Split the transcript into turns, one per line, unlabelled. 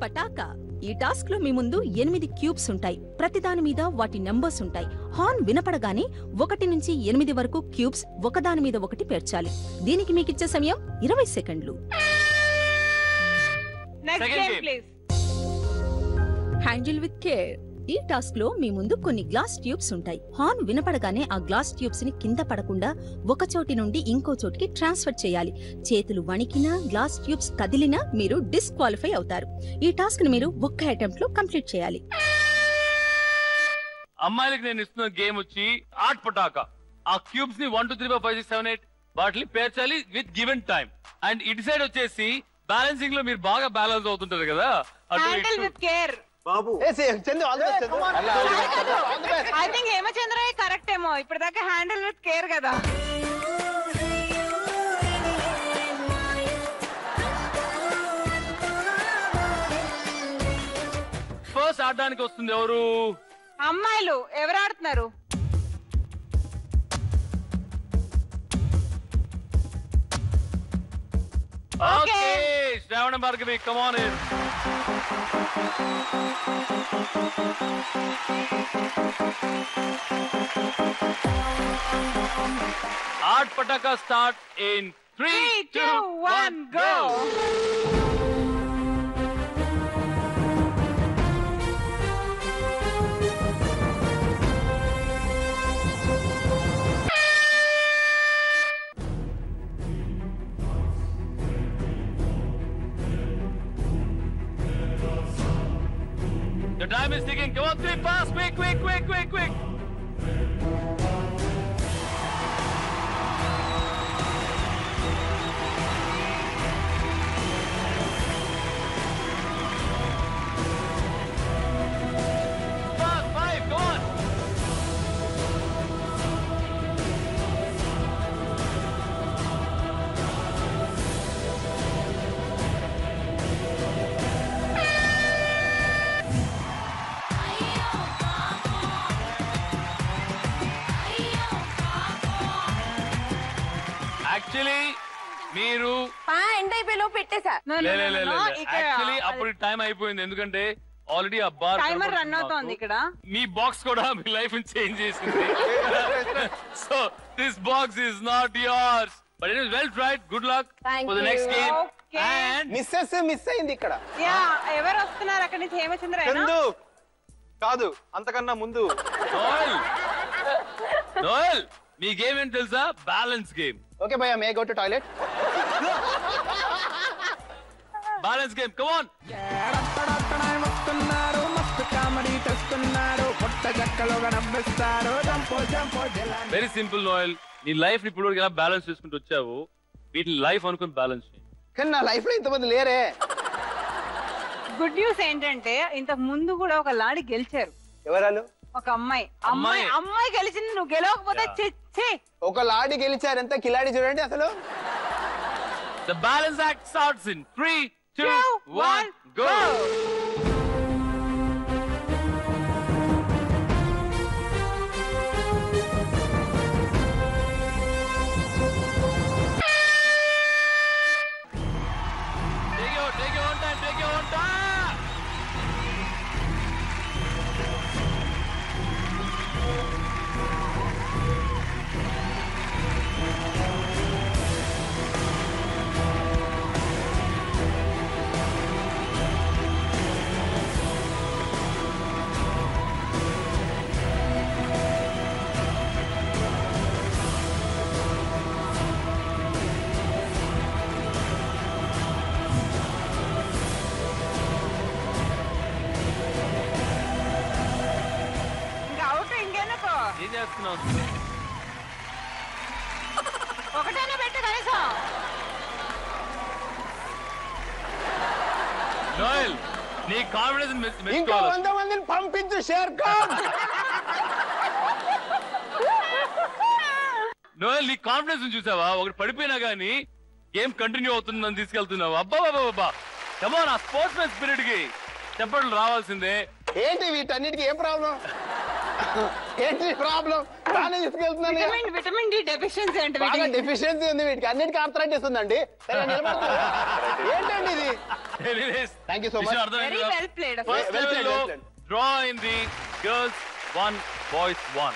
పటాకా. ఈ టాస్క్ లో మీ ముందు 8 క్యూబ్స్ ఉంటాయి. ప్రతిదాని మీద వాటి నంబర్స్ ఉంటాయి. హార్న్ వినపడగానే 1 నుంచి 8 వరకు క్యూబ్స్ ఒకదాని మీద ఒకటి పేర్చాలి. దీనికి మీకిచ్చే సమయం 20 సెకండ్లు. Handle with care. ఈ టాస్క్ లో మీ ముందు కొన్ని గ్లాస్ ట్యూబ్స్ ఉంటాయి. హార్న్ వినపడగానే ఆ గ్లాస్ ట్యూబ్స్ ని కింద పడకుండా ఒక చోటి నుండి ఇంకో చోటికి ట్రాన్స్ఫర్ చేయాలి. చేతులు వణికినా, గ్లాస్ ట్యూబ్స్ కదిలినా మీరు డిస్క్వాలిఫై అవుతారు. ఈ టాస్క్ ని మీరు ఒక్క అటెంప్ట్ లో కంప్లీట్ చేయాలి.
అమ్మాయిలకు నేను ఇస్తున్న గేమ్ వచ్చి ఆట్ పటాకా. ఆ క్యూబ్స్ ని 1 2 3 4 5 6 7 8 వాటిని పేర్చాలి విత్ గివెన్ టైం. అండ్ ఇటు సైడ్ వచ్చేసి బ్యాలెన్సింగ్ లో మీరు బాగా బ్యాలెన్స్ అవుతుంటారు కదా.
బాబు
ఐ థింక్ హేమచంద్ర కరెక్ట్ ఏమో. ఇప్పటిదాకా హ్యాండిల్ విత్ కేర్ కదా.
ఫస్ట్ ఆడడానికి వస్తుంది ఎవరు?
అమ్మాయిలు. ఎవరు ఆడుతున్నారు?
Okay, Shravana Bhargavi, come on in. Art Pataka start in 3, 2, 1, go! The time is ticking. Come on, 3 fast, quick, quick, quick, quick, quick. Fast, 5, go on. Actually మీరు
end అయిపోయి పెట్టేసా.
యాక్చువల్లీ అప్పుడు టైం అయిపోయింది. ఎందుకంటే ఆల్రెడీ ఆ bar
timer run అవుతోంది ఇక్కడ.
మీ box కూడా మీ లైఫ్ ని చేంజ్ చేసింది. So this box is not yours but it is well tried. Good luck for the next game. And
miss అయింది ఇక్కడ.
యా, ఎవరు వస్తున్నారు అక్కడి నుంచి? హేమచంద్ర
కాదు, అంతకన్నా ముందు
నోయల్. మీ గేమ్ ఏంటి తెలుసా? Balance game.
ఓకే భయ్యా, may go to toilet.
Balance game, come on. Very simple Noel. నీ లైఫ్ ఇప్పుడు ఎలా బ్యాలెన్స్ చేసుకుంటూ వచ్చావు, వీటిని లైఫ్ అనుకుని బ్యాలెన్స్ చేయి.
కానీ నా లైఫ్ లో ఇంతమంది లేరే.
గుడ్ న్యూస్ ఏంటంటే ఇంతకు ముందు కూడా ఒక లాడి గెలిచారు.
ఎవరాలు?
ఒక అమ్మాయి గెలిచింది. నువ్వు గెలవకపోతే చిచ్చి.
ఒక లాడి గెలిచారు. ఎంత కిలాడి చూడండి అసలు.
The balance act starts in 3, 2, 1, go. Take your own time, take your own time. ఏం చేస్తున్నావు?
ఒకటైనా పెట్టు కనీసం.
నోయల్, నీ కాన్ఫిడెన్స్
ఇంకా 100 మందిని పంపించు. షేర్ ఖాన్.
నోయల్, నీ కాన్ఫిడెన్స్ చూసావా? ఒకటి పడిపోయినా గానీ గేమ్ కంటిన్యూ అవుతుందని తీసుకెళ్తున్నావు. అబ్బా కమాన్, ఆ స్పోర్ట్స్ మ్యాన్ స్పిరిట్ కి చెప్పట్లు రావాల్సిందే.
ఏంటి వీటన్నిటికీ ఏం ప్రాబ్లం? ఏంటి ప్రాబ్లం? బాగానే తీసుకెళ్తున్నాను.
విటమిన్ డి డెఫిషియన్సీ అంటే
డెఫిషియన్సీ ఉంది వీటికి. అన్నిటికీ ఆర్థరైటిస్ ఉందండి. ఏంటండి ఇది? Thank you so much.
Very well played.
First level లో డ్రా అయింది గర్ల్స్ 1 బాయ్స్ 1.